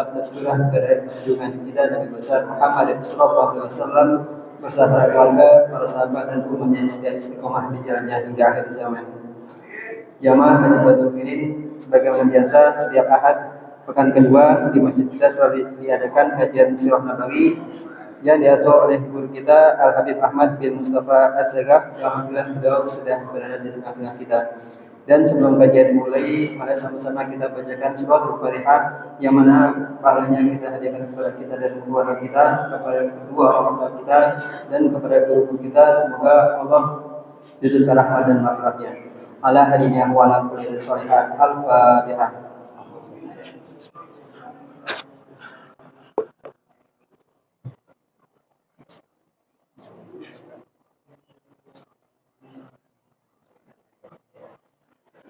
salam tercurah kepada junjungan kita Nabi besar Muhammad sallallahu alaihi wasallam bersama para keluarga, para sahabat dan umatnya yang setia istiqomah di jalannya hingga akhir zaman. Jamaah Masjid Baitul Mu'minin, sebagaimana biasa setiap Ahad pekan kedua di masjid kita selalu diadakan kajian Sirah Nabawi yang diasuh oleh guru kita Al Habib Ahmad bin Mustafa As-Sagaf. Alhamdulillah beliau sudah berada di tengah-tengah kita. Dan sebelum kajian dimulai, mari sama-sama kita bacakan surah Al-Fatihah yang mana pahalanya kita hadiahkan kepada kita dan keluarga kita, kepada kedua orang tua kita dan kepada guru kita. Semoga Allah diberikan rahmat dan maghfiratnya. Ala hadinya wa ala kulli sholihat. Al-Fatihah.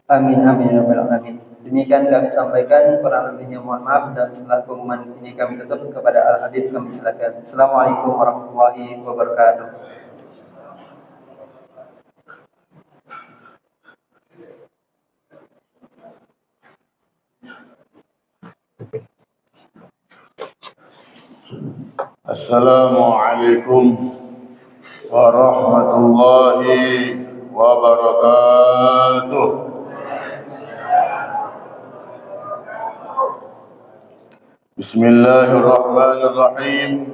Amin amin ya rabbal alamin. Demikian kami sampaikan, kurang lebihnya mohon maaf, dan setelah pengumuman ini kami tutup kepada Al Habib, kami silakan. Assalamualaikum warahmatullahi wabarakatuh. Assalamualaikum warahmatullahi wabarakatuh. Bismillahirrahmanirrahim.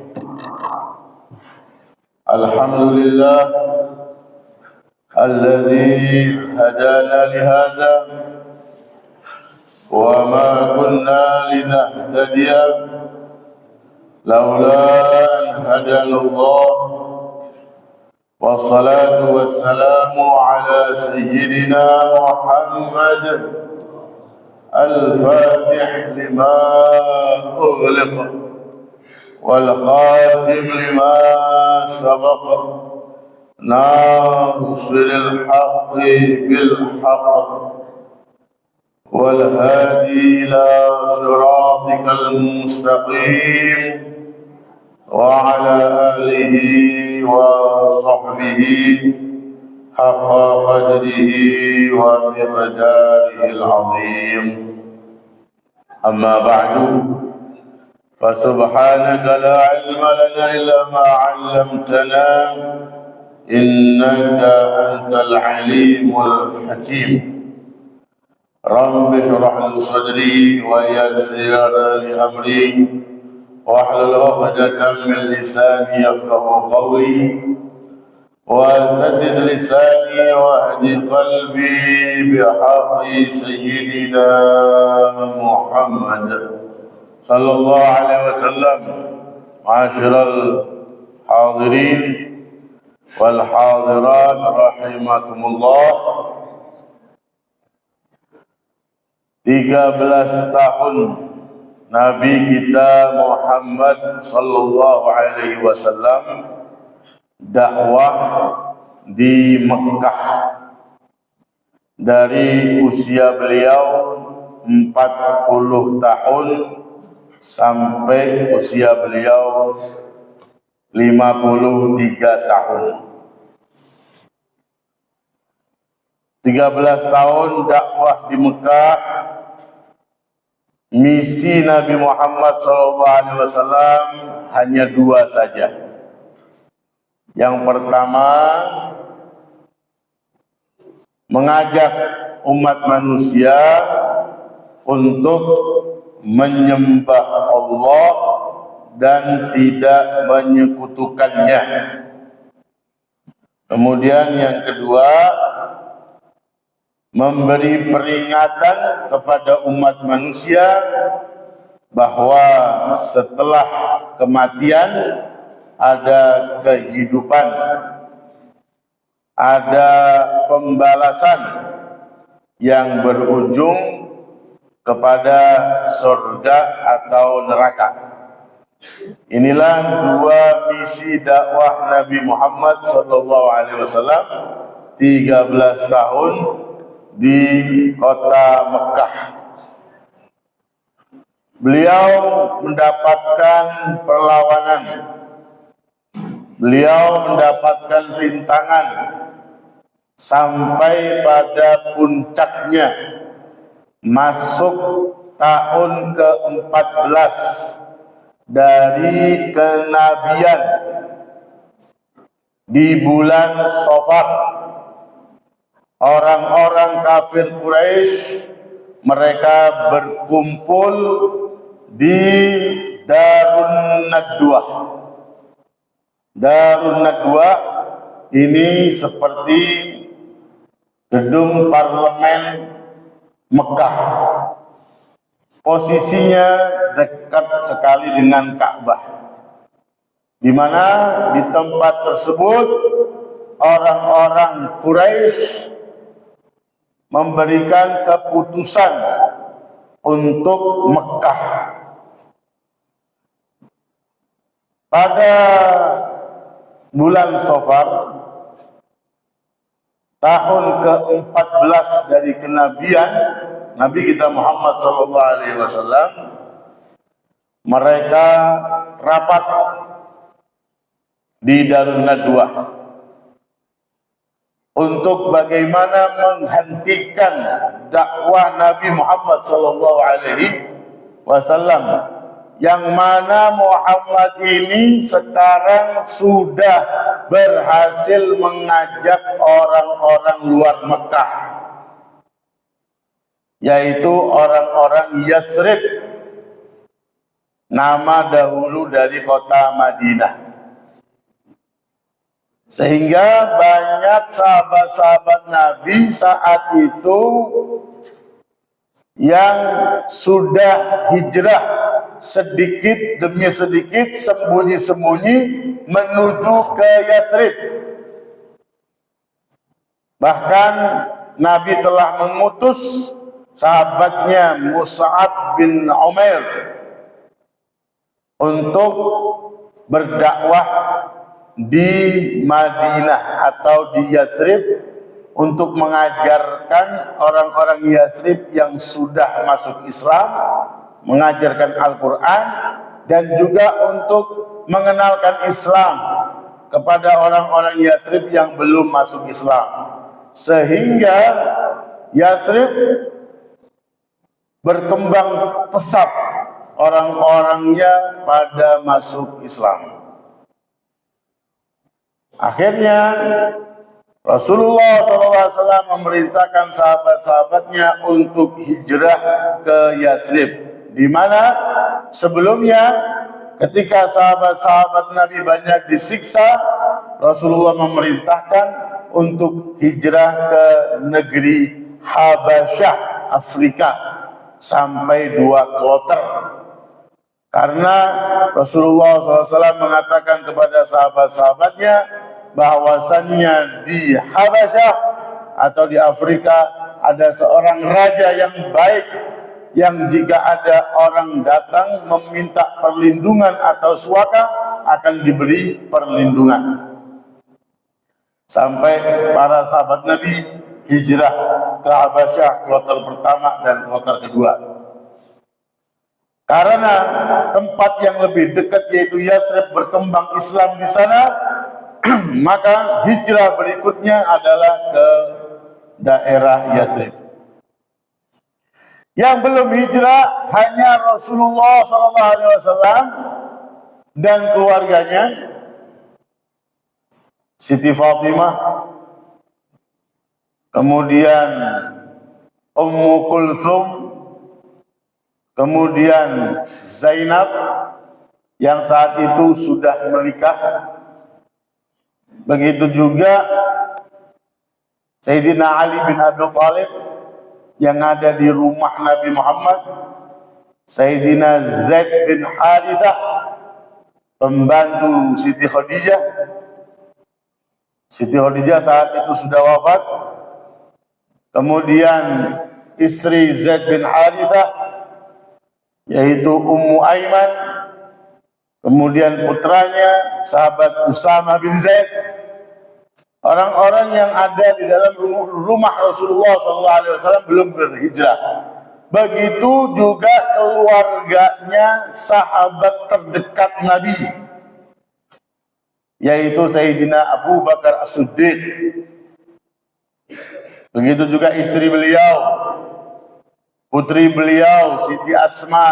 Alhamdulillah alladzi hadana lihadza wa ma kunna linahtadiya laula an hadana Allah. Wassalatu wassalamu ala sayyidina Muhammad الفاتح لما أغلق والخاتم لما سبق ناصر الحق بالحق والهادي إلى صراطك المستقيم وعلى آله وصحبه حق قدره ومقداره العظيم. أما بعد فسبحانك لا علم لنا إلا ما علمتنا إنك أنت العليم الحكيم. رب اشرح لي صدري ويسر لي أمري واحلل عقدة من لساني يفقه قولي وسدد لساني واهد قلبي بحق سيدنا محمد صلى الله عليه وسلم. معاشر الحاضرين والحاضرات رحمكم الله. 13 tahun Nabi kita Muhammad sallallahu alaihi wasallam dakwah di Mekah, dari usia beliau 40 tahun sampai usia beliau 53 tahun. 13 tahun dakwah di Mekah. Misi Nabi Muhammad SAW hanya 2 saja. Yang pertama, mengajak umat manusia untuk menyembah Allah dan tidak menyekutukannya. Kemudian yang kedua, memberi peringatan kepada umat manusia bahwa setelah kematian ada kehidupan, ada pembalasan yang berujung kepada surga atau neraka. Inilah 2 misi dakwah Nabi Muhammad SAW 13 tahun di kota Mekah. Beliau mendapatkan perlawanan, beliau mendapatkan rintangan sampai pada puncaknya masuk tahun ke-14 dari kenabian di bulan Safar. Orang-orang kafir Quraisy mereka berkumpul di Darun Nadwah. Darun Nadwah ini seperti gedung parlemen Mekah. Posisinya dekat sekali dengan Ka'bah, di mana di tempat tersebut orang-orang Quraisy memberikan keputusan untuk Mekah. Pada bulan Safar tahun ke-14 dari kenabian Nabi kita Muhammad SAW, mereka rapat di Darun Nadwah untuk bagaimana menghentikan dakwah Nabi Muhammad SAW, yang mana Muhammad ini sekarang sudah berhasil mengajak orang-orang luar Mekah, yaitu orang-orang Yasrib, nama dahulu dari kota Madinah. Sehingga banyak sahabat-sahabat Nabi saat itu yang sudah hijrah sedikit demi sedikit, sembunyi-sembunyi menuju ke Yasrib. Bahkan Nabi telah mengutus sahabatnya Mus'ab bin Umair untuk berdakwah di Madinah atau di Yasrib, untuk mengajarkan orang-orang Yasrib yang sudah masuk Islam, mengajarkan Al-Quran, dan juga untuk mengenalkan Islam kepada orang-orang Yasrib yang belum masuk Islam, sehingga Yasrib berkembang pesat orang-orangnya pada masuk Islam. Akhirnya Rasulullah SAW memerintahkan sahabat-sahabatnya untuk hijrah ke Yasrib, di mana sebelumnya ketika sahabat-sahabat Nabi banyak disiksa, Rasulullah memerintahkan untuk hijrah ke negeri Habasyah, Afrika, sampai 2 kloter. Karena Rasulullah SAW mengatakan kepada sahabat-sahabatnya bahwasannya di Habasyah atau di Afrika ada seorang raja yang baik, yang jika ada orang datang meminta perlindungan atau suaka akan diberi perlindungan. Sampai para sahabat Nabi hijrah ke Habasyah kloter pertama dan kloter kedua. Karena tempat yang lebih dekat yaitu Yasrib berkembang Islam di sana, maka hijrah berikutnya adalah ke daerah Yasrib. Yang belum hijrah hanya Rasulullah SAW dan keluarganya, Siti Fatimah, kemudian Ummu Kulthum, kemudian Zainab yang saat itu sudah menikah. Begitu juga Sayyidina Ali bin Abi Thalib yang ada di rumah Nabi Muhammad, Sayyidina Zaid bin Harithah, pembantu Siti Khadijah. Siti Khadijah saat itu sudah wafat. Kemudian istri Zaid bin Harithah yaitu Ummu Aiman, kemudian putranya sahabat Usamah bin Zaid. Orang-orang yang ada di dalam rumah Rasulullah SAW belum berhijrah. Begitu juga keluarganya sahabat terdekat Nabi, yaitu Sayyidina Abu Bakar As-Siddiq. Begitu juga istri beliau, putri beliau Siti Asma,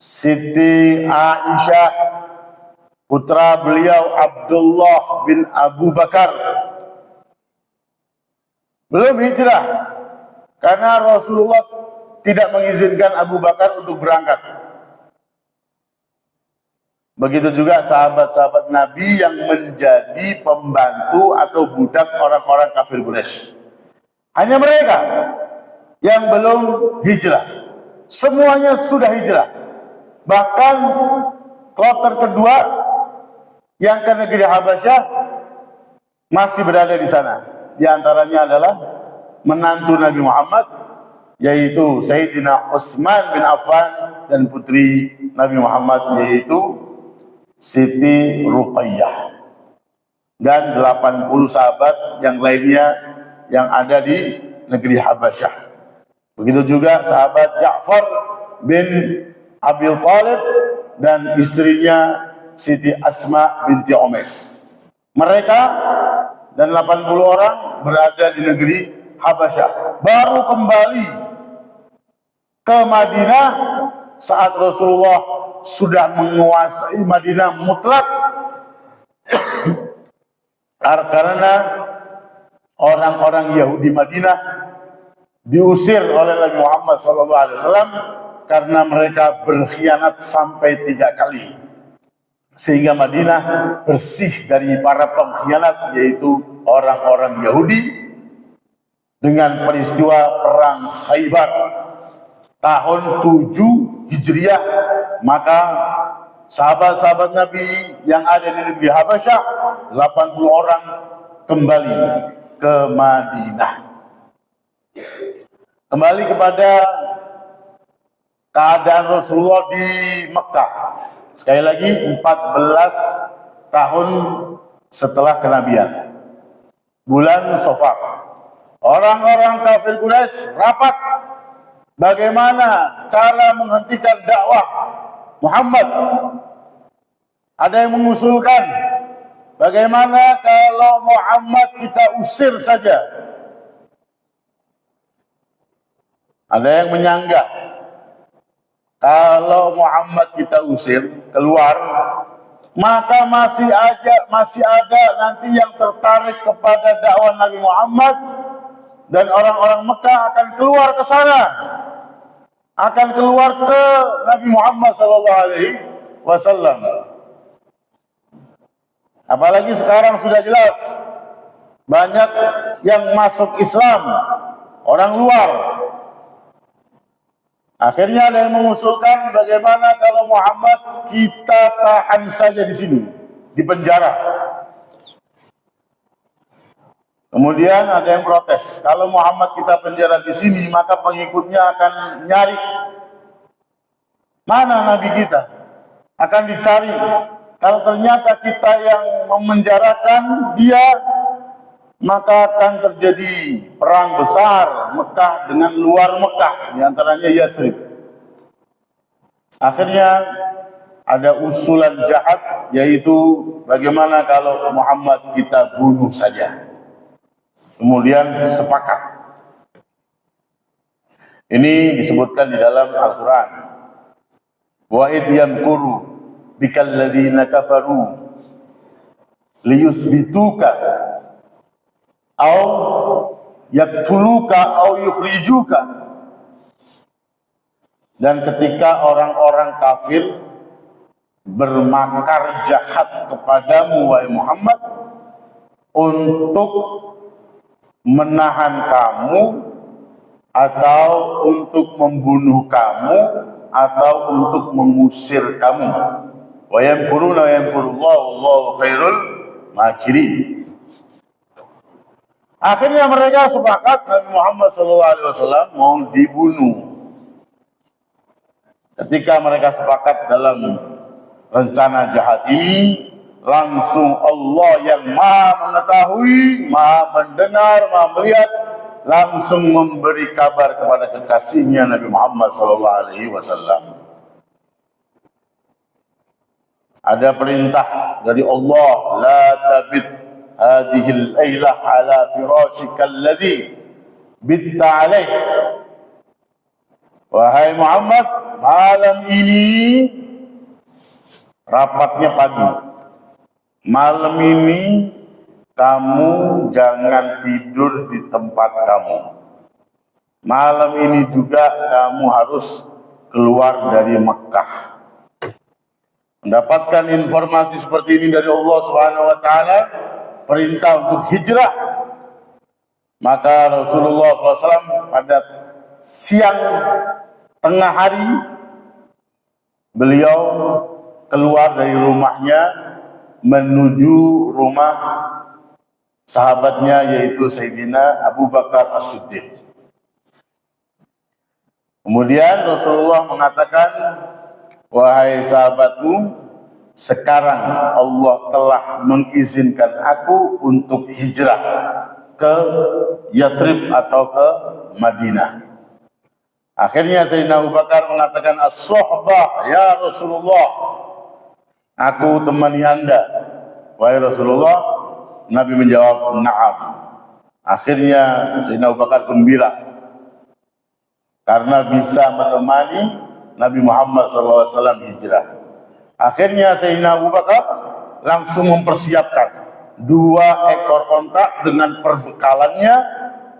Siti Aisyah, putra beliau Abdullah bin Abu Bakar. Belum hijrah, karena Rasulullah tidak mengizinkan Abu Bakar untuk berangkat. Begitu juga sahabat-sahabat Nabi yang menjadi pembantu atau budak orang-orang kafir Quraisy. Hanya mereka yang belum hijrah. Semuanya sudah hijrah. Bahkan kloter kedua yang ke negeri Habasyah masih berada di sana. Di antaranya adalah menantu Nabi Muhammad, yaitu Sayyidina Utsman bin Affan, dan putri Nabi Muhammad, yaitu Siti Ruqayyah, dan 80 sahabat yang lainnya yang ada di negeri Habasyah. Begitu juga sahabat Ja'far bin Abi Thalib dan istrinya Siti Asma binti Umays. Mereka dan 80 orang berada di negeri Habasyah. Baru kembali ke Madinah saat Rasulullah sudah menguasai Madinah mutlak. Karena orang-orang Yahudi Madinah diusir oleh Nabi Muhammad SAW karena mereka berkhianat sampai 3 kali. Sehingga Madinah bersih dari para pengkhianat, yaitu orang-orang Yahudi, dengan peristiwa perang Khaybar tahun 7 Hijriah. Maka sahabat-sahabat Nabi yang ada di negeri Habasyah 80 orang kembali ke Madinah, kembali kepada keadaan Rasulullah di Mekah. Sekali lagi 14 tahun setelah kenabian, bulan Safar. Orang-orang kafir Quraisy rapat bagaimana cara menghentikan dakwah Muhammad. Ada yang mengusulkan, bagaimana kalau Muhammad kita usir saja? Ada yang menyanggah, kalau Muhammad kita usir keluar, maka masih ada nanti yang tertarik kepada dakwah Nabi Muhammad, dan orang-orang Mekah akan keluar ke sana, akan keluar ke Nabi Muhammad SAW. Apalagi sekarang sudah jelas banyak yang masuk Islam, orang luar. Akhirnya ada yang mengusulkan, bagaimana kalau Muhammad kita tahan saja di sini, di penjara. Kemudian ada yang protes, kalau Muhammad kita penjara di sini, maka pengikutnya akan nyari mana Nabi kita, akan dicari. Kalau ternyata kita yang memenjarakan dia, maka akan terjadi perang besar Mekah dengan luar Mekah, diantaranya Yathrib. Akhirnya ada usulan jahat, yaitu bagaimana kalau Muhammad kita bunuh saja. Kemudian sepakat. Ini disebutkan di dalam Al-Quran. Wa idh yamkuru bikal ladzina kafaru liyusbituka au yaktuluka au yukhrijuka. Dan ketika orang-orang kafir bermakar jahat kepadamu wahai Muhammad untuk menahan kamu, atau untuk membunuh kamu, atau untuk mengusir kamu. Wa yamkuruna wa yamkurullahu wallahu khairul makirin. Akhirnya mereka sepakat Nabi Muhammad SAW mau dibunuh. Ketika mereka sepakat dalam rencana jahat ini, langsung Allah yang Maha mengetahui, Maha mendengar, Maha melihat, langsung memberi kabar kepada kekasihnya Nabi Muhammad SAW. Ada perintah dari Allah, la tabit hadhil ailah ala firashika alladhi bitta alaih. wahai Muhammad, malam ini rapatnya pagi. Malam ini kamu jangan tidur di tempat kamu. Malam ini juga kamu harus keluar dari Mekah. Mendapatkan informasi seperti ini dari Allah Subhanahu wa taala, perintah untuk hijrah. Maka Rasulullah SAW pada siang tengah hari beliau keluar dari rumahnya menuju rumah sahabatnya, yaitu Sayyidina Abu Bakar As-Siddiq. Kemudian Rasulullah mengatakan, wahai sahabatku, sekarang Allah telah mengizinkan aku untuk hijrah ke Yathrib atau ke Madinah. Akhirnya Sayyidina Abu Bakar mengatakan, as-suhbah ya Rasulullah, aku temani Anda wahai Rasulullah. Nabi menjawab, na'am. Akhirnya Sayyidina Abu Bakar gembira karena bisa menemani Nabi Muhammad SAW hijrah. Akhirnya Sayyidina Abu Bakar langsung mempersiapkan 2 ekor onta dengan perbekalannya,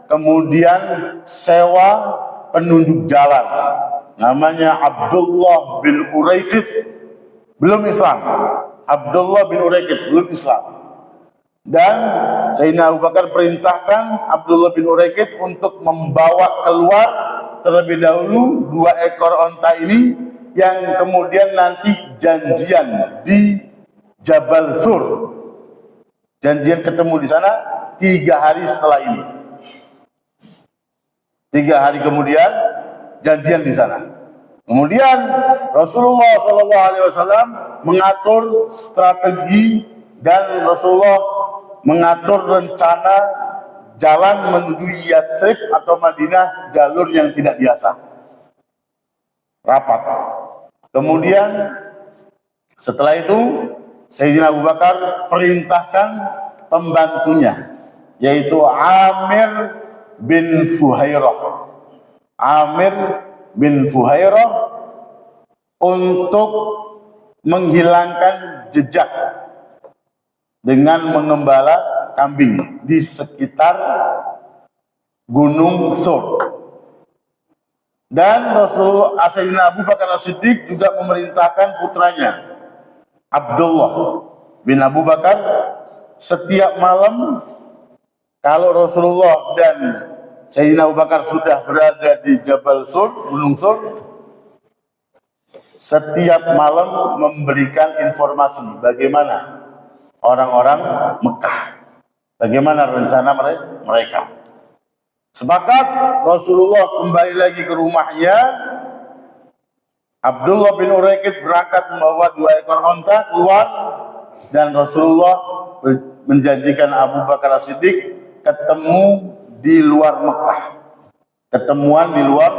kemudian sewa penunjuk jalan namanya Abdullah bin Uraiqid, belum Islam. Abdullah bin Uraiqid belum Islam. Dan Sayyidina Abu Bakar perintahkan Abdullah bin Uraiqid untuk membawa keluar terlebih dahulu 2 ekor onta ini, yang kemudian nanti janjian di Jabal Sur. Janjian ketemu di sana 3 hari setelah ini. 3 hari kemudian janjian di sana. Kemudian Rasulullah SAW mengatur strategi dan Rasulullah mengatur rencana jalan menuju Yathrib atau Madinah, jalur yang tidak biasa, rapat. Kemudian setelah itu Sayyidina Abu Bakar perintahkan pembantunya, yaitu Amir bin Fuhairah. Amir bin Fuhairah untuk menghilangkan jejak dengan mengembala kambing di sekitar Gunung Sur. Dan Rasulullah Sayyidina Abu Bakar As-Siddiq juga memerintahkan putranya Abdullah bin Abu Bakar, setiap malam kalau Rasulullah dan Sayyidina Abu Bakar sudah berada di Jabal Sur, Gunung Sur, setiap malam memberikan informasi bagaimana orang-orang Mekah, bagaimana rencana mereka. Sepakat Rasulullah kembali lagi ke rumahnya. Abdullah bin Uraiqid berangkat membawa 2 ekor onta keluar, dan Rasulullah menjanjikan Abu Bakar As-Siddiq ketemu di luar Mekah. Ketemuan di luar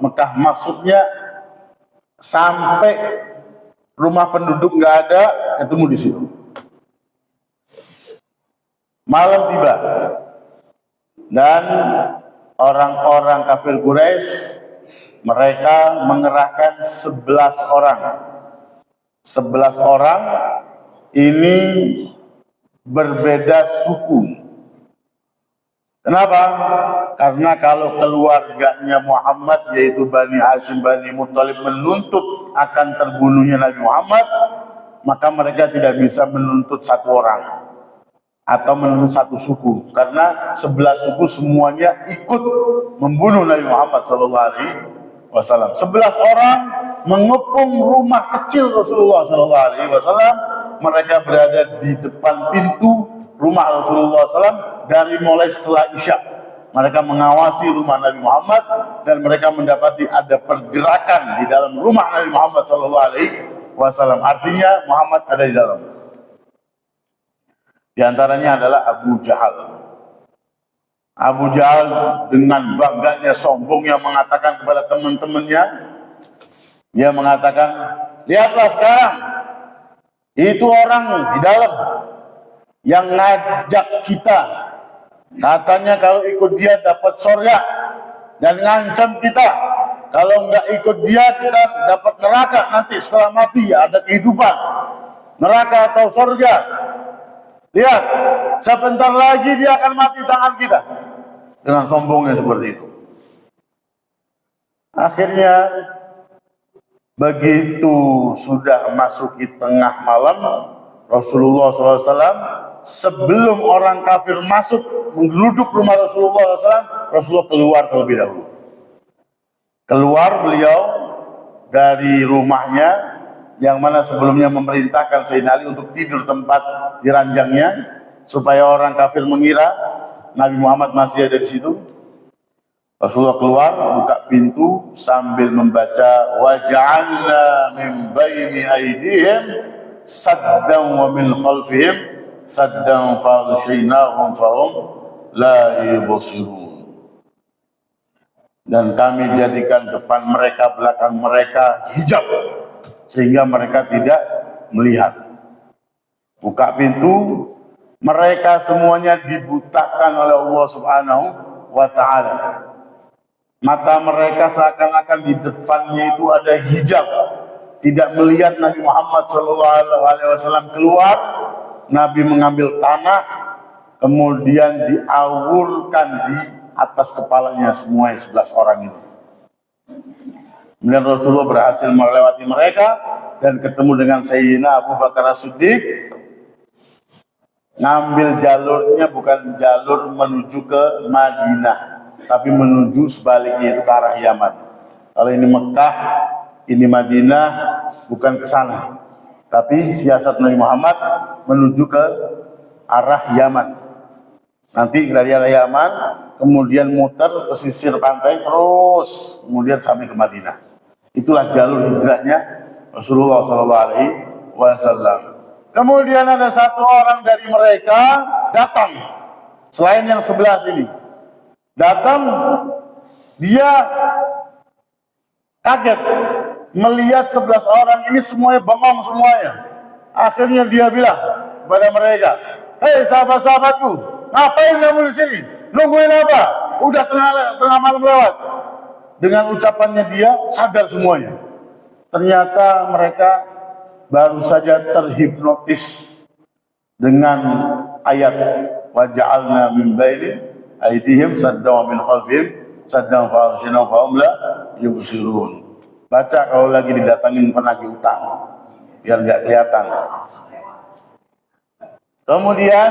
Mekah maksudnya sampai rumah penduduk nggak ada, ketemu di situ. Malam tiba dan orang-orang kafir Quraisy mereka mengerahkan 11 orang. 11 orang ini berbeda suku. Kenapa? Karena kalau keluarganya Muhammad, yaitu Bani Hashim, Bani Muttalib, menuntut akan terbunuhnya Nabi Muhammad, maka mereka tidak bisa menuntut 1 orang atau menuntut 1 suku, karena 11 suku semuanya ikut membunuh Nabi Muhammad SAW. 11 orang mengepung rumah kecil Rasulullah SAW. Mereka berada di depan pintu rumah Rasulullah SAW dari mulai setelah Isya. Mereka mengawasi rumah Nabi Muhammad dan mereka mendapati ada pergerakan di dalam rumah Nabi Muhammad SAW. Artinya Muhammad ada di dalam. Di antaranya adalah Abu Jahal. Abu Jahal dengan bangganya, sombongnya mengatakan kepada teman-temannya, dia mengatakan, lihatlah sekarang, itu orang di dalam yang ngajak kita. Katanya kalau ikut dia dapat surga dan ngancam kita. Kalau nggak ikut dia kita dapat neraka nanti setelah mati, ada kehidupan neraka atau surga. Lihat, sebentar lagi dia akan mati tangan kita. Dengan sombongnya seperti itu. Akhirnya begitu sudah masuki tengah malam, Rasulullah SAW sebelum orang kafir masuk menggeruduk rumah Rasulullah SAW, Rasulullah keluar terlebih dahulu. Keluar beliau dari rumahnya yang mana sebelumnya memerintahkan Sayyidina Ali untuk tidur tempat di ranjangnya supaya orang kafir mengira Nabi Muhammad masih ada di situ. Rasulullah keluar, buka pintu sambil membaca waja'alna min baini aydihim saddan wa min khalfihim saddan faghshaynahum fahum la yubsirun. Dan kami jadikan depan mereka, belakang mereka hijab sehingga mereka tidak melihat. Buka pintu, mereka semuanya dibutakan oleh Allah Subhanahu wa taala. Mata mereka seakan-akan di depannya itu ada hijab, tidak melihat Nabi Muhammad SAW keluar. Nabi mengambil tanah, kemudian diawurkan di atas kepalanya semua 11 orang itu. Kemudian Rasulullah berhasil melewati mereka dan ketemu dengan Sayyidina Abu Bakar As-Siddiq. Ngambil jalurnya bukan jalur menuju ke Madinah, tapi menuju sebaliknya itu ke arah Yaman. Kalau ini Mekah, ini Madinah, bukan ke sana. Tapi siasat Nabi Muhammad menuju ke arah Yaman. Nanti dari arah Yaman, kemudian muter pesisir pantai terus, kemudian sampai ke Madinah. Itulah jalur hijrahnya Rasulullah SAW. Kemudian ada satu orang dari mereka datang, selain yang 11 ini. Datang, dia kaget melihat 11 orang ini semuanya bengong semuanya. Akhirnya dia bilang kepada mereka, "Hei sahabat-sahabatku, ngapain kamu di sini? Nungguin apa? Udah tengah malam lewat." Dengan ucapannya dia sadar semuanya. Ternyata mereka baru saja terhipnotis dengan ayat waja'alna min baini aydihim saddan wa min khalfihim saddan faghshaynahum fahum la yubsirun. Baca kalau lagi didatangin penagih utang biar nggak kelihatan. Kemudian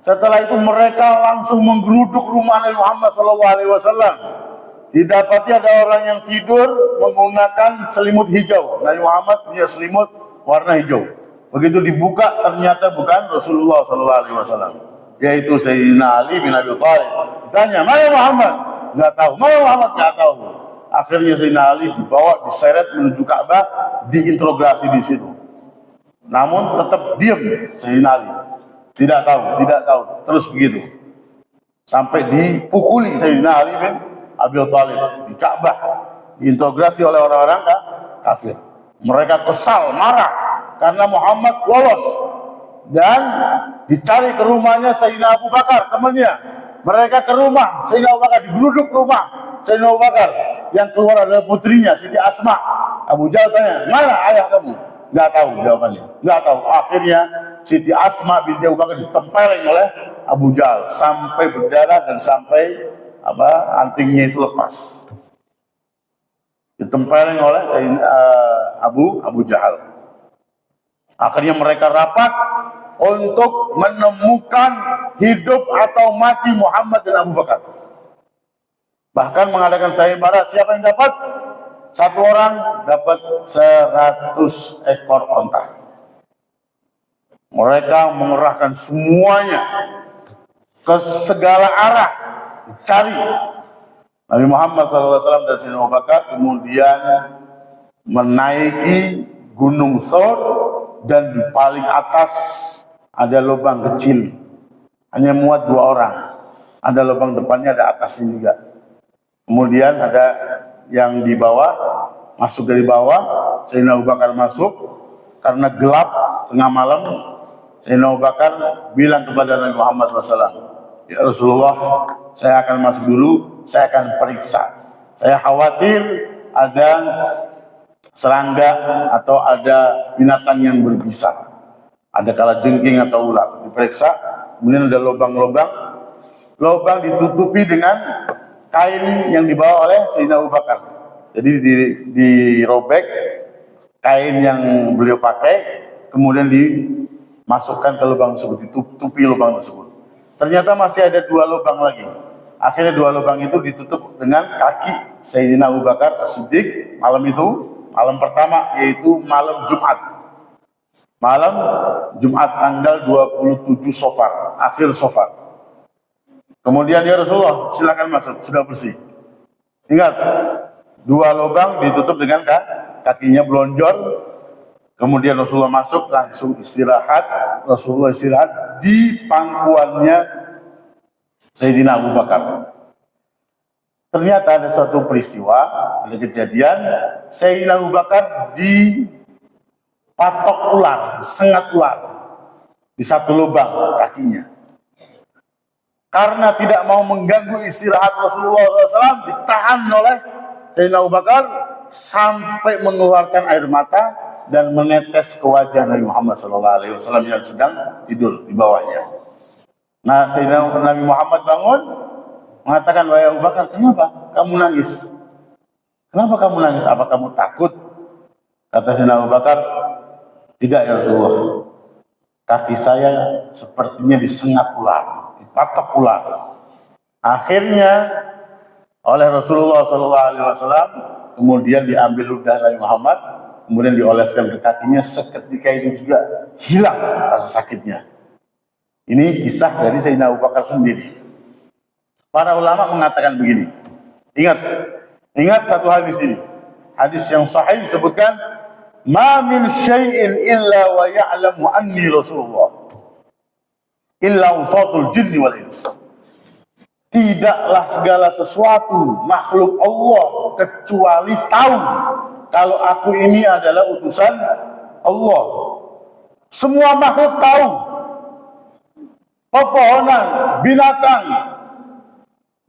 setelah itu mereka langsung menggeruduk rumah Nabi Muhammad SAW. Didapati ada orang yang tidur menggunakan selimut hijau. Nabi Muhammad punya selimut warna hijau. Begitu dibuka ternyata bukan Rasulullah SAW, yaitu Sayyidina Ali bin Abi Thalib. Ditanya, "Mana Muhammad?" Nggak tahu. "Mana Muhammad?" Nggak tahu. Akhirnya Sayyidina Ali dibawa, diseret menuju Ka'bah, diinterogasi di situ. Namun tetap diam Sayyidina Ali. Tidak tahu. Terus begitu. Sampai dipukuli Sayyidina Ali bin Abi Thalib di Ka'bah, diintegrasi oleh orang-orang kafir. Mereka kesal, marah karena Muhammad lolos dan dicari ke rumahnya Sayyidina Abu Bakar, temannya. Mereka ke rumah Sayyidina Abu Bakar, digeruduk rumah Sayyidina Abu Bakar. Yang keluar adalah putrinya Siti Asma. Abu Jahal tanya, "Mana ayah kamu?" Nggak tahu jawabannya, nggak tahu. Akhirnya Siti Asma binti Abu Bakar ditempeleng oleh Abu Jahal sampai berdarah dan sampai antingnya itu lepas, ditempeleng oleh Abu Jahal. Akhirnya mereka rapat untuk menemukan hidup atau mati Muhammad dan Abu Bakar. Bahkan mengadakan sayembara, siapa yang dapat? Satu orang dapat 100 ekor onta. Mereka mengerahkan semuanya ke segala arah cari Nabi Muhammad SAW dan Sayyidina Abu Bakar. Kemudian menaiki Gunung Thor, dan di paling atas ada lubang kecil, hanya muat 2 orang. Ada lubang depannya, ada atasnya juga. Kemudian ada yang di bawah, masuk dari bawah. Sayyidina Abu Bakar masuk karena gelap tengah malam. Sayyidina Abu Bakar bilang kepada Nabi Muhammad SAW, Ya Rasulullah, saya akan masuk dulu, saya akan periksa. Saya khawatir ada serangga atau ada binatang yang berbisa. Ada kalajengking atau ular. Diperiksa, kemudian ada lubang-lubang. Lubang ditutupi dengan kain yang dibawa oleh Sayyidina Abu Bakar. Jadi dirobek kain yang beliau pakai, kemudian dimasukkan ke lubang tersebut, ditutupi lubang tersebut. Ternyata masih ada 2 lubang lagi. Akhirnya 2 lubang itu ditutup dengan kaki Sayyidina Abu Bakar As-Siddiq malam itu, malam pertama, yaitu malam Jumat. Malam Jumat tanggal 27 Safar, akhir Safar. Kemudian ya Rasulullah, silakan masuk, sudah bersih. Ingat, 2 lubang ditutup dengan kakinya belonjor. Kemudian Rasulullah masuk, langsung istirahat. Rasulullah istirahat di pangkuannya Sayyidina Abu Bakar. Ternyata ada suatu peristiwa, ada kejadian, Sayyidina Abu Bakar dipatok ular, sengat ular di satu lubang kakinya. Karena tidak mau mengganggu istirahat Rasulullah SAW, ditahan oleh Sayyidina Abu Bakar sampai mengeluarkan air mata dan menetes ke wajah Nabi Muhammad SAW yang sedang tidur di bawahnya. Nah, Sayyidina Nabi Muhammad bangun, mengatakan, wahai Abu Bakar, kenapa kamu nangis? Kenapa kamu nangis? Apa kamu takut? Kata Sayyidina Abu Bakar, tidak ya Rasulullah. Kaki saya sepertinya disengat ular, dipatok ular. Akhirnya oleh Rasulullah SAW kemudian diambil ludah Nabi Muhammad, kemudian dioleskan ke kakinya. Seketika itu juga hilang rasa sakitnya. Ini kisah dari Sayyidina Abu Bakar sendiri. Para ulama mengatakan begini. Ingat satu hadis ini. Hadis yang sahih disebutkan, "Ma min syai'in illa wa ya'lamu anni Rasulullah. Illa usatul jinni wal ins." Tidaklah segala sesuatu makhluk Allah kecuali tahu kalau aku ini adalah utusan Allah. Semua makhluk tahu. Pepohonan, binatang,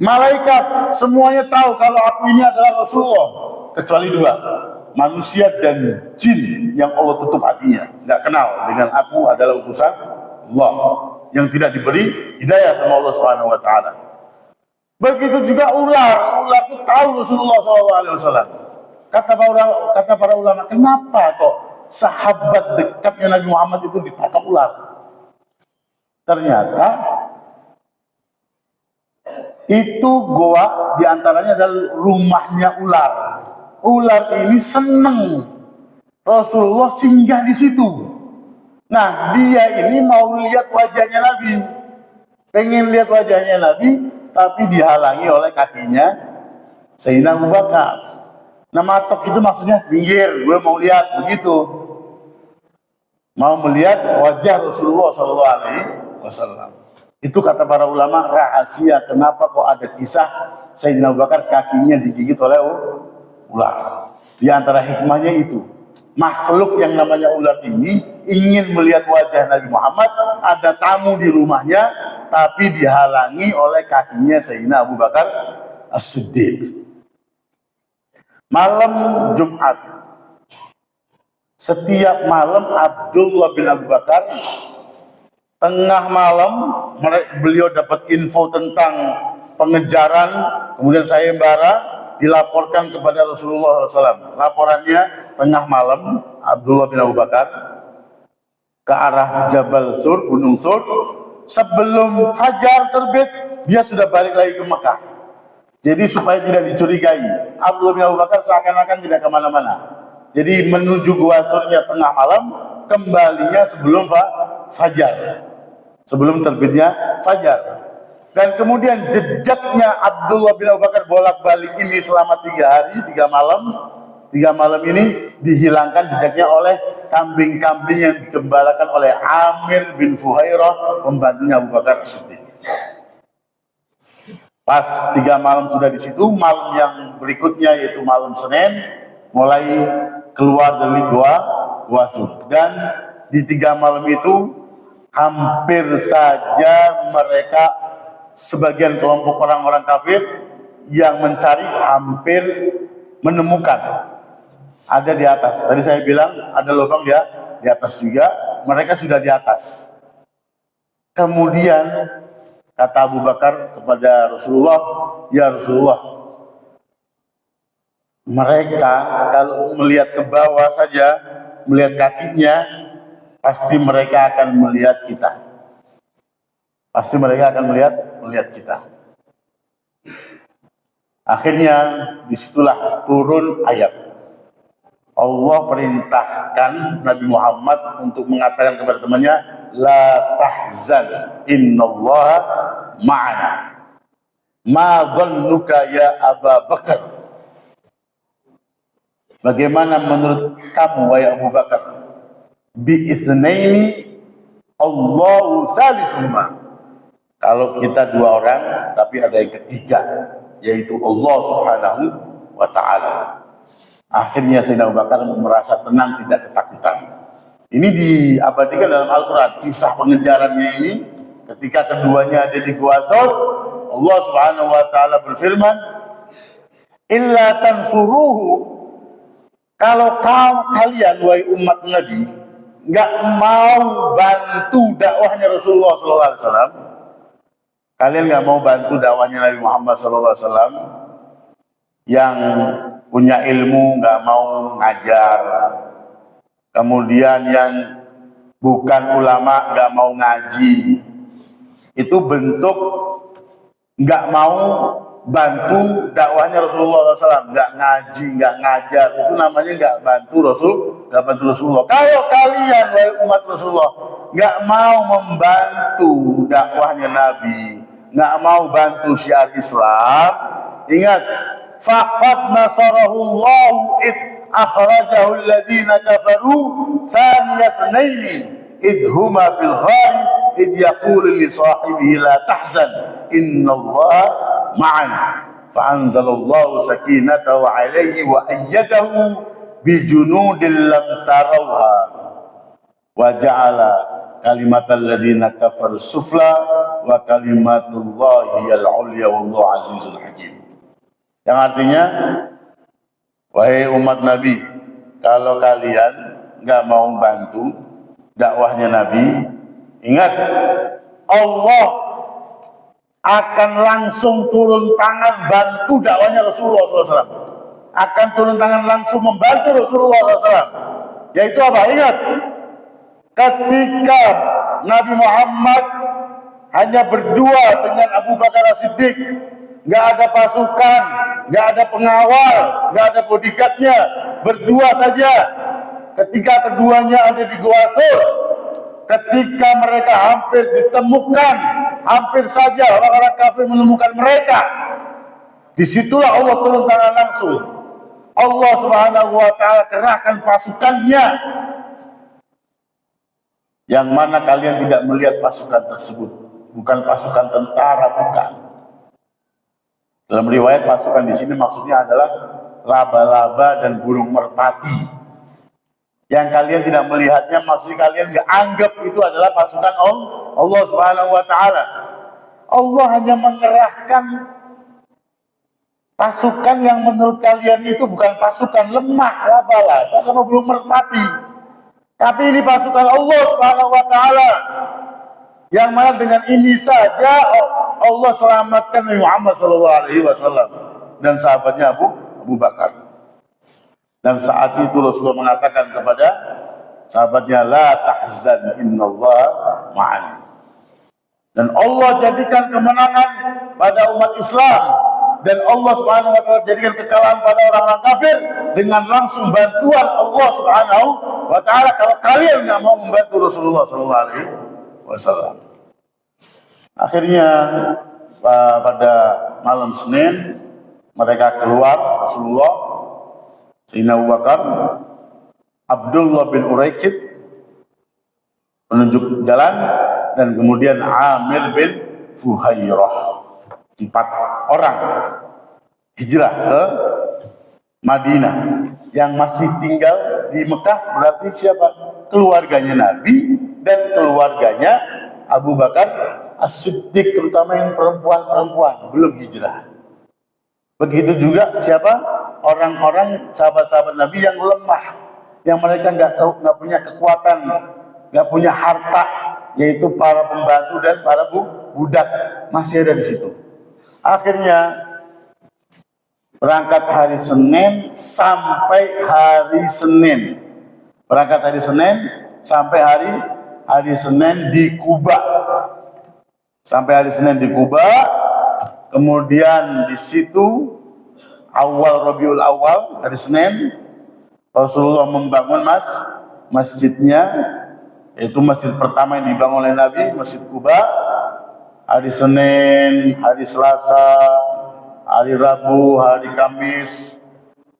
malaikat, semuanya tahu kalau aku ini adalah Rasulullah. Kecuali 2, manusia dan jin yang Allah tutup hatinya. Tidak kenal dengan aku adalah utusan Allah, yang tidak diberi hidayah sama Allah Subhanahu wa Ta'ala. Begitu juga ular itu tahu Rasulullah SAW. Kata para ulama, kenapa kok sahabat dekatnya Nabi Muhammad itu dipatok ular? Ternyata itu goa diantaranya adalah rumahnya ular. Ular ini seneng Rasulullah singgah di situ. Nah, dia ini mau lihat wajahnya Nabi, pengen lihat wajahnya Nabi, tapi dihalangi oleh kakinya Sayyidina Abu Bakar. Nah, matok itu maksudnya minggir, gue mau lihat, begitu. Mau melihat wajah Rasulullah SAW. Itu kata para ulama rahasia kenapa kok ada kisah Sayyidina Abu Bakar kakinya digigit oleh ular. Di antara hikmahnya itu, makhluk yang namanya ular ini ingin melihat wajah Nabi Muhammad, ada tamu di rumahnya, tapi dihalangi oleh kakinya Sayyidina Abu Bakar As-Siddiq. Malam Jumat, setiap malam Abdullah bin Abu Bakar tengah malam beliau dapat info tentang pengejaran, kemudian sayembara dilaporkan kepada Rasulullah SAW. Laporannya tengah malam Abdullah bin Abu Bakar ke arah Jabal Sur, Gunung Sur. Sebelum fajar terbit, dia sudah balik lagi ke Mekah. Jadi supaya tidak dicurigai, Abdullah bin Abu Bakar seakan-akan tidak kemana-mana. Jadi menuju Gua Surnya tengah malam, kembalinya sebelum fajar, sebelum terbitnya fajar. Dan kemudian jejaknya Abdullah bin Abu Bakar bolak-balik ini selama 3 hari, 3 malam. 3 malam ini dihilangkan jejaknya oleh kambing-kambing yang digembalakan oleh Amir bin Fuhairah, pembantunya Abu Bakar As-Siddiq. Pas 3 malam sudah di situ, malam yang berikutnya yaitu malam Senin, mulai keluar dari Gua Sur. Dan di 3 malam itu hampir saja mereka sebagian kelompok orang-orang kafir yang mencari hampir menemukan ada di atas. Tadi saya bilang ada lubang dia di atas juga, mereka sudah di atas. Kemudian kata Abu Bakar kepada Rasulullah, "Ya Rasulullah, mereka kalau melihat ke bawah saja, melihat kakinya, pasti mereka akan melihat kita. Pasti mereka akan melihat kita." Akhirnya disitulah turun ayat. Allah perintahkan Nabi Muhammad untuk mengatakan kepada temannya, "La tahzan, innallaha ma'ana. Ma dhannuka ya Aba Bakar?" Bagaimana menurut kamu wahai Abu Bakar? Bi itsnaini Allahu salisuhuma. Kalau kita dua orang tapi ada yang ketiga, yaitu Allah Subhanahu wa taala. Akhirnya Sayyidina Abu Bakar merasa tenang, tidak ketakutan. Ini diabadikan dalam Al-Qur'an, kisah pengejarannya ini ketika keduanya ada di Gua Thawr. Allah Subhanahu wa taala berfirman, "Illa tansuruhu." Kalau kalian wahai umat Nabi nggak mau bantu dakwahnya Rasulullah SAW, kalian nggak mau bantu dakwahnya Nabi Muhammad SAW yang punya ilmu, nggak mau ngajar, kemudian yang bukan ulama nggak mau ngaji, itu bentuk nggak mau bantu dakwahnya Rasulullah SAW, nggak ngaji, nggak ngajar, itu namanya nggak bantu Rasulullah. Kalau kalian wahai umat Rasulullah nggak mau membantu dakwahnya Nabi, nggak mau bantu syiar Islam, ingat, faqad nasarahullahu id akhrajahu alladhina kafaru thaniya itsnaini id huma fil ghari id yaqulu li sahibihi la tahzan innallaha ma'ana fa'anzalallahu sakinatahu alaihi wa ayyadahu bijunudin lam tarawha wa ja'ala kalimatal ladzina kafaru sufla wa kalimatullahi al-ulya wallahu azizul hakim. Yang artinya, wahai umat Nabi, kalau kalian nggak mau bantu dakwahnya Nabi, ingat, Allah akan langsung turun tangan bantu dakwahnya Rasulullah SAW. Akan turun tangan langsung membantu Rasulullah SAW. Yaitu apa? Ingat, ketika Nabi Muhammad hanya berdua dengan Abu Bakar As-Siddiq, nggak ada pasukan, nggak ada pengawal, nggak ada bodyguardnya, berdua saja. Ketika keduanya ada di Gua Thawr, ketika mereka hampir ditemukan, hampir saja orang-orang kafir menemukan mereka, disitulah Allah turun tangan langsung. Allah Subhanahu wa taala kerahkan pasukannya, yang mana kalian tidak melihat pasukan tersebut, bukan pasukan tentara, bukan. Dalam riwayat pasukan di sini maksudnya adalah laba-laba dan burung merpati. Yang kalian tidak melihatnya, maksudnya kalian nggak anggap itu adalah pasukan Allah Subhanahu wa taala. Allah hanya mengerahkan pasukan yang menurut kalian itu bukan pasukan lemah, laba-laba sama burung merpati. Tapi ini pasukan Allah Subhanahu wa taala. Yang mana dengan ini saja Allah selamatkan Nabi Muhammad SAW dan sahabatnya Abu Bakar. Dan saat itu Rasulullah mengatakan kepada sahabatnya, la tahzan innallaha ma'ana. Dan Allah jadikan kemenangan pada umat Islam, dan Allah Subhanahu wa taala jadikan kekalahan pada orang-orang kafir dengan langsung bantuan Allah Subhanahu wa taala. Kalau kalian nggak mau membantu Rasulullah SAW. Akhirnya pada malam Senin mereka keluar, Rasulullah, Sayyidina Abu Bakar, Abdullah bin Uraikid menunjuk jalan, dan kemudian Amir bin Fuhairah. 4 orang hijrah ke Madinah. Yang masih tinggal di Mekah berarti siapa? Keluarganya Nabi dan keluarganya Abu Bakar as-siddiq, terutama yang perempuan-perempuan belum hijrah. Begitu juga siapa? Orang-orang sahabat-sahabat Nabi yang lemah, yang mereka nggak punya kekuatan, nggak punya harta, yaitu para pembantu dan para budak masih ada di situ. Akhirnya berangkat hari Senin sampai hari Senin. Berangkat hari Senin sampai hari Senin di Kuba. Sampai hari Senin di Kuba. Kemudian di situ awal Rabiul Awal, hari Senin, Rasulullah membangun masjidnya, yaitu masjid pertama yang dibangun oleh Nabi, Masjid Kuba. Hari Senin, hari Selasa, hari Rabu, hari Kamis.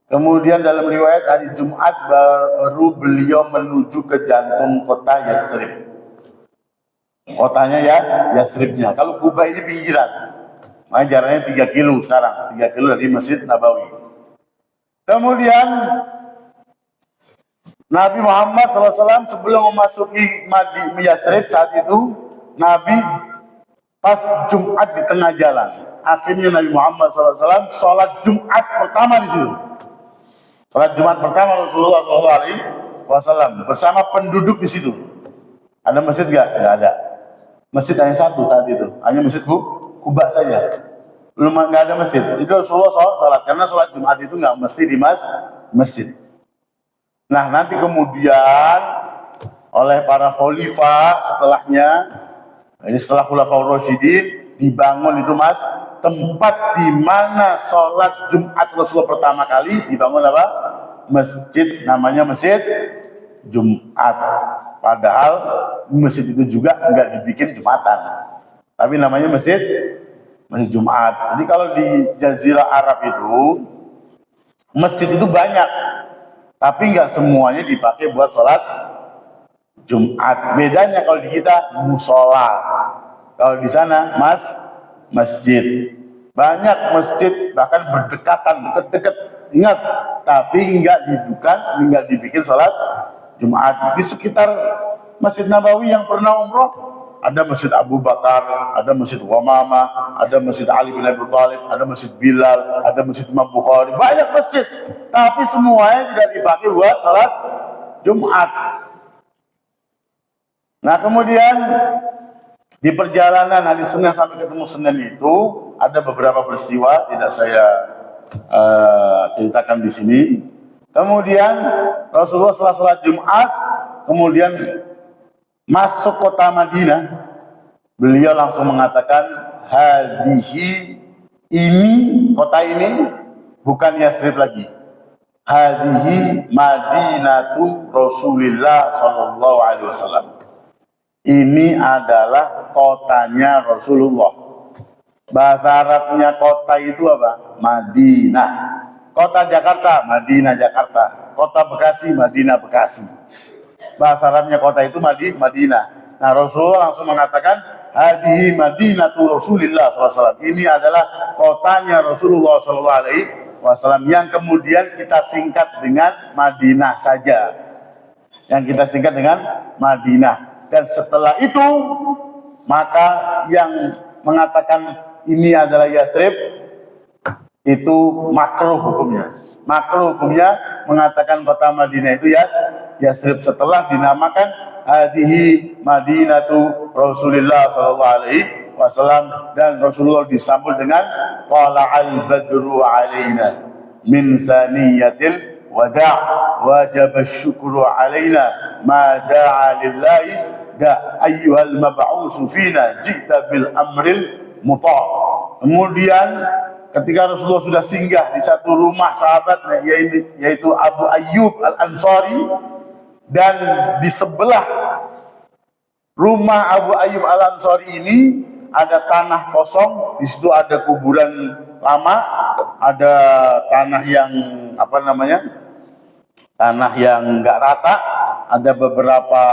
Kemudian dalam riwayat hari Jumat baru beliau menuju ke jantung kota Yathrib. Kotanya ya Yathribnya. Kalau Kuba ini pinggiran, makanya jaraknya 3 kilo sekarang, 3 kilo dari Masjid Nabawi. Kemudian Nabi Muhammad SAW sebelum memasuki Yathrib saat itu, Nabi pas Jumat di tengah jalan. Akhirnya Nabi Muhammad SAW sholat Jumat pertama di situ. Sholat Jumat pertama Rasulullah SAW bersama penduduk di situ. Ada masjid nggak? Nggak ada. Masjid hanya satu saat itu, hanya Masjid Kuba saja. Belum, nggak ada masjid. Itu Rasulullah sholat, karena sholat Jumat itu nggak mesti di masjid. Nah, nanti kemudian oleh para khalifah setelahnya, ini setelah Khulafaur Rasyidin, dibangun itu tempat di mana sholat Jumat Rasulullah pertama kali dibangun apa? Masjid, namanya Masjid Jumat. Padahal masjid itu juga nggak dibikin Jumatan, tapi namanya Masjid Jumat. Jadi kalau di Jazirah Arab itu masjid itu banyak, tapi nggak semuanya dipakai buat sholat Jumat. Bedanya kalau di kita musola, kalau di sana masjid. Banyak masjid bahkan berdekatan, dekat-dekat. Ingat, tapi nggak dibikin sholat Jumat. Di sekitar Masjid Nabawi yang pernah umroh, ada Masjid Abu Bakar, ada Masjid Umamah, ada Masjid Ali bin Abi Thalib, ada Masjid Bilal, ada Masjid Imam Bukhari. Banyak masjid, tapi semuanya tidak dipakai buat sholat Jumat. Nah, kemudian di perjalanan hari Senin sampai ketemu Senin itu ada beberapa peristiwa, tidak saya ceritakan di sini. Kemudian Rasulullah setelah sholat Jumat, kemudian masuk kota Madinah, beliau langsung mengatakan, hadihi, ini kota ini bukan Yathrib lagi. Hadihi Madinatu Rasulillah Sallallahu Alaihi Wasallam. Ini adalah kotanya Rasulullah. Bahasa Arabnya kota itu apa? Madinah. Kota Jakarta, Madinah Jakarta. Kota Bekasi, Madinah Bekasi. Bahasa Arabnya kota itu Madinah. Nah, Rasulullah langsung mengatakan, hadihi Madinatu Rasulillah SAW. Ini adalah kotanya Rasulullah SAW yang kemudian kita singkat dengan Madinah saja. Yang kita singkat dengan Madinah. Dan setelah itu, maka yang mengatakan ini adalah Yathrib, itu makruh hukumnya. Makruh hukumnya mengatakan kota Madinah itu Yathrib setelah dinamakan hadihi Madinatu Rasulillah sallallahu alaihi wasallam, dan Rasulullah disambut dengan qala al-badru alaina min saniyatil wada' wajib syukru alaina ma da'a lillahi da ayyuhal mab'usu fina jita bil amril muta'. Kemudian ketika Rasulullah sudah singgah di satu rumah sahabatnya, yaitu Abu Ayyub Al-Ansari, dan di sebelah rumah Abu Ayyub Al-Ansari ini ada tanah kosong, di situ ada kuburan lama, ada tanah yang tanah yang enggak rata, ada beberapa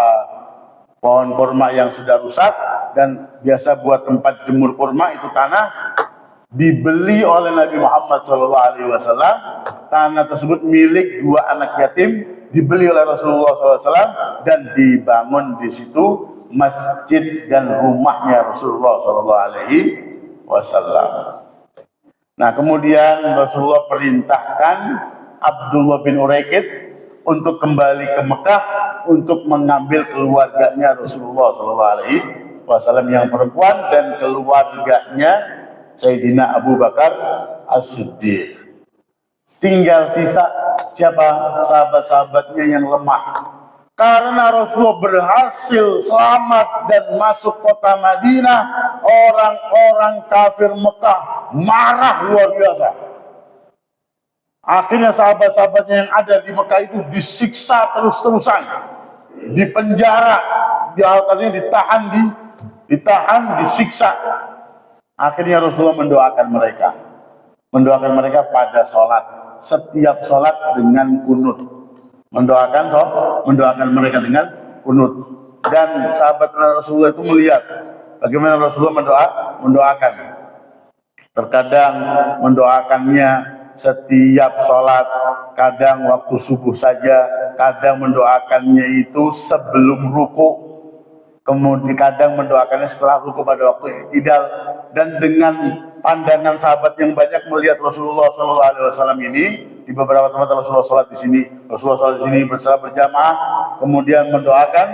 pohon kurma yang sudah rusak, dan biasa buat tempat jemur kurma itu tanah dibeli oleh Nabi Muhammad SAW. Tanah tersebut milik 2 anak yatim, dibeli oleh Rasulullah SAW dan dibangun di situ masjid dan rumahnya Rasulullah Shallallahu Alaihi Wasallam. Nah, kemudian Rasulullah perintahkan Abdullah bin Uraikid untuk kembali ke Mekah untuk mengambil keluarganya Rasulullah Shallallahu Alaihi Wasallam yang perempuan dan keluarganya Sayyidina Abu Bakar As-Siddiq. Tinggal sisa siapa? Sahabat-sahabatnya yang lemah. Karena Rasulullah berhasil selamat dan masuk kota Madinah, orang-orang kafir Mekah marah luar biasa. Akhirnya sahabat-sahabatnya yang ada di Mekah itu disiksa terus-terusan, dipenjara, artinya ditahan, disiksa. Akhirnya Rasulullah mendoakan mereka pada sholat, setiap sholat dengan kunut. Mendoakan mereka dengan kunut. Dan sahabat Rasulullah itu melihat bagaimana Rasulullah mendoakan. Terkadang mendoakannya setiap sholat, kadang waktu subuh saja, kadang mendoakannya itu sebelum ruku, kemudian kadang mendoakannya setelah ruku pada waktu i'tidal. Dan dengan pandangan sahabat yang banyak melihat Rasulullah SAW ini, di beberapa tempat Rasulullah sholat di sini, Rasulullah sholat di sini bersama berjamaah, kemudian mendoakan,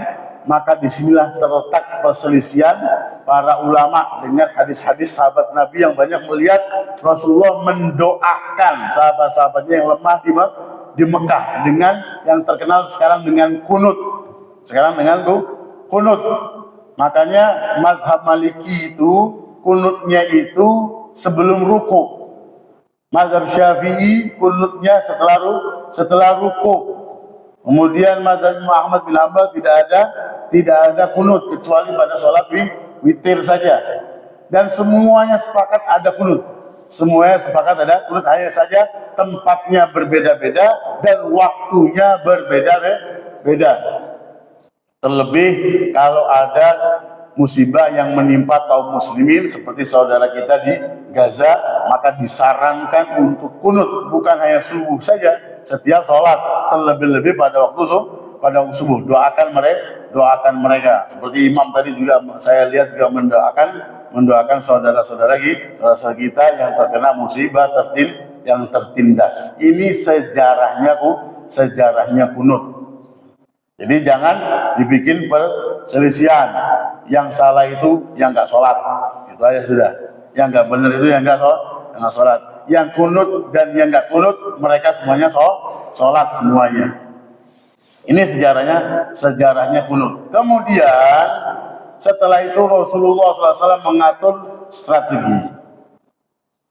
maka disinilah terletak perselisihan para ulama dengan hadis-hadis sahabat Nabi yang banyak melihat Rasulullah mendoakan sahabat-sahabatnya yang lemah di Mekah dengan yang terkenal sekarang dengan kunut. Makanya mazhab Maliki itu kunutnya itu sebelum ruku. Mazhab Syafi'i kunutnya setelah ruku. Kemudian mazhab Ahmad bin Hanbal tidak ada kunut kecuali pada sholat witir saja. Dan semuanya sepakat ada kunut. Hanya saja tempatnya berbeda-beda dan waktunya berbeda-beda. Terlebih kalau ada musibah yang menimpa kaum muslimin seperti saudara kita di Gaza, maka disarankan untuk kunut, bukan hanya subuh saja, setiap sholat, terlebih-lebih pada waktu subuh. Doakan mereka. Seperti imam tadi juga saya lihat juga mendoakan saudara-saudara kita yang terkena musibah yang tertindas. Ini sejarahnya kunut. Jadi jangan dibikin perselisihan. Yang salah itu yang nggak sholat, itu aja sudah. Yang nggak benar itu yang nggak sholat. Yang kunut dan yang nggak kunut, mereka semuanya sholat semuanya. Ini sejarahnya kunut. Kemudian setelah itu Rasulullah SAW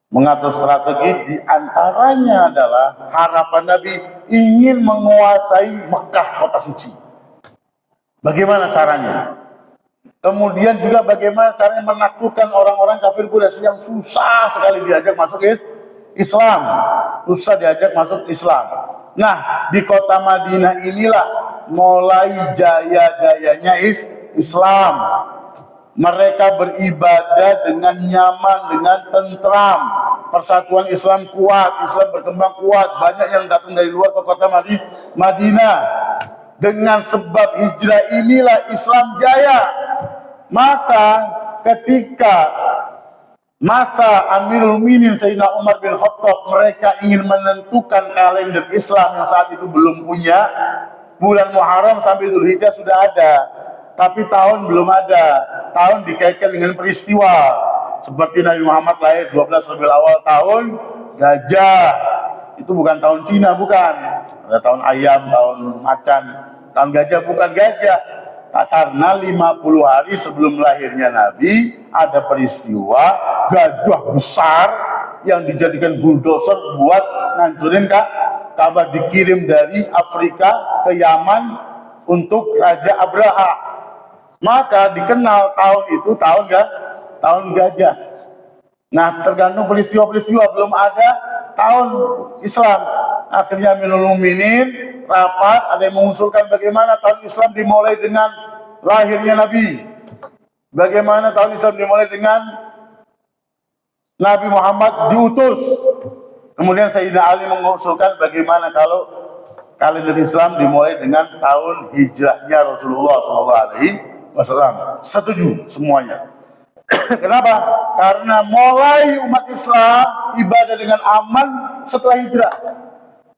mengatur strategi diantaranya adalah harapan Nabi ingin menguasai Mekah, kota suci. Bagaimana caranya? Kemudian juga bagaimana caranya menaklukkan orang-orang kafir Quraisy yang susah sekali diajak masuk Islam. Nah, di kota Madinah inilah mulai jaya-jayanya Islam. Mereka beribadah dengan nyaman, dengan tentram. Persatuan Islam kuat, Islam berkembang kuat. Banyak yang datang dari luar ke kota Madinah. Dengan sebab hijrah inilah Islam jaya. Maka ketika masa Amirul Mukminin Sayyidina Umar bin Khattab, mereka ingin menentukan kalender Islam yang saat itu belum punya. Bulan Muharram sampai Dzulhijjah sudah ada, tapi tahun belum ada. Tahun dikaitkan dengan peristiwa seperti Nabi Muhammad lahir 12 Rabiul Awal tahun gajah. Itu bukan tahun Cina, bukan. Ada tahun ayam, tahun macan. Tahun gajah bukan gajah. Nah, karena 50 hari sebelum lahirnya Nabi ada peristiwa gajah besar yang dijadikan bulldozer buat ngancurin Ka'bah, dikirim dari Afrika ke Yaman untuk Raja Abraha. Maka dikenal tahun itu tahun gajah. Nah, tergantung peristiwa-peristiwa, belum ada tahun Islam. Akhirnya Amirul Mukminin rapat, ada yang mengusulkan bagaimana tahun Islam dimulai dengan lahirnya Nabi. Bagaimana tahun Islam dimulai dengan Nabi Muhammad diutus. Kemudian Sayyidina Ali mengusulkan bagaimana kalau kalender Islam dimulai dengan tahun hijrahnya Rasulullah SAW. wasallam. Setuju semuanya. Kenapa? Karena mulai umat Islam ibadah dengan aman setelah hijrah.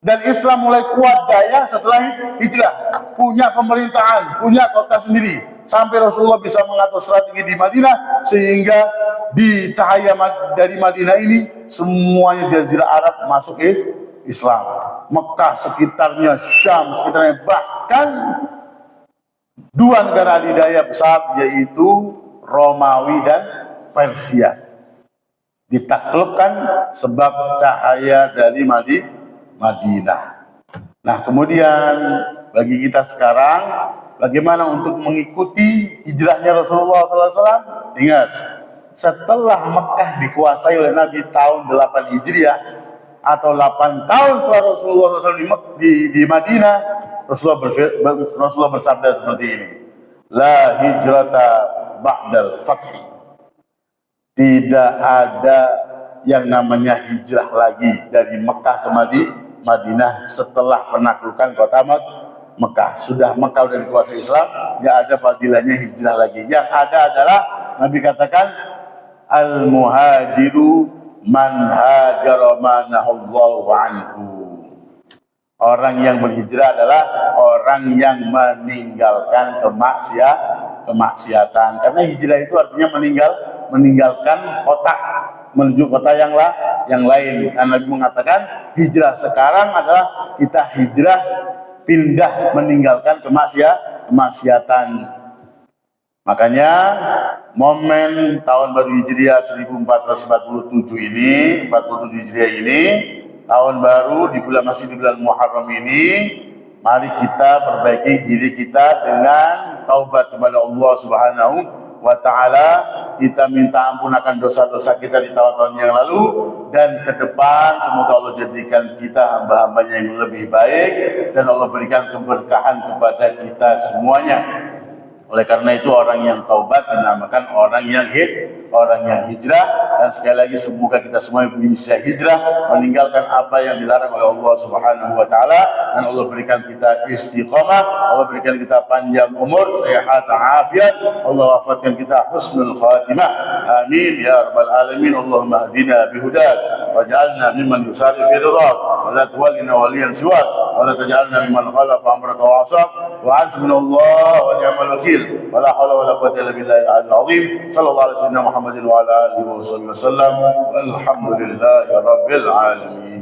Dan Islam mulai kuat jaya setelah hijrah. Punya pemerintahan, punya kota sendiri. Sampai Rasulullah bisa mengatur strategi di Madinah, sehingga di cahaya dari Madinah ini semuanya Jazirah Arab masuk Islam. Mekah sekitarnya, Syam sekitarnya, bahkan dua negara adidaya besar yaitu Romawi dan Persia ditaklukkan sebab cahaya dari Madinah. Nah, kemudian bagi kita sekarang, bagaimana untuk mengikuti hijrahnya Rasulullah SAW? Ingat, setelah Mekah dikuasai oleh Nabi tahun 8 Hijriah atau 8 tahun setelah Rasulullah SAW di Madinah, Rasulullah bersabda seperti ini, la hijrata ba'dal fathi. Tidak ada yang namanya hijrah lagi dari Mekah ke Madinah setelah penaklukan kota Mekah. Sudah Mekah sudah dikuasai Islam, tidak ada fadilahnya hijrah lagi. Yang ada adalah Nabi katakan al-muhajiru man hajara ma nahallahu anhu. Orang yang berhijrah adalah orang yang meninggalkan kemaksiatan. Karena hijrah itu artinya meninggalkan kota menuju kota yang lain. Dan Nabi mengatakan hijrah sekarang adalah kita hijrah pindah meninggalkan kemaksiatan. Makanya momen tahun baru Hijriah 1447 ini, 47 Hijriah ini, tahun baru masih di bulan Muharram ini, mari kita perbaiki diri kita dengan taubat kepada Allah Subhanahu wa ta'ala. Kita minta ampun akan dosa-dosa kita di tahun-tahun yang lalu, dan ke depan semoga Allah jadikan kita hamba-hambanya yang lebih baik, dan Allah berikan keberkahan kepada kita semuanya. Oleh karena itu orang yang taubat dinamakan orang yang hijrah. Dan sekali lagi semoga kita semua bisa hijrah, meninggalkan apa yang dilarang oleh Allah Subhanahu wa ta'ala, dan Allah berikan kita istiqamah, Allah berikan kita panjang umur, sehat, afiat, Allah wafatkan kita husnul khatimah. Amin ya rabbal alamin. Allahumma hadina bihudak waj'alna mimman yusari fi ridhak wa la tuwallina waliyan siwak wa la taj'alna mimman khalafa amraka wa asab wa hasbunallahu wa ni'mal wakil wa la hawla wa la quwwata illa billahi al-'aliyyil 'azhim. Sallallahu alaihi wasallam Muhammadin wa ala alihi wa sallam. Walhamdulillahi rabbil alamin.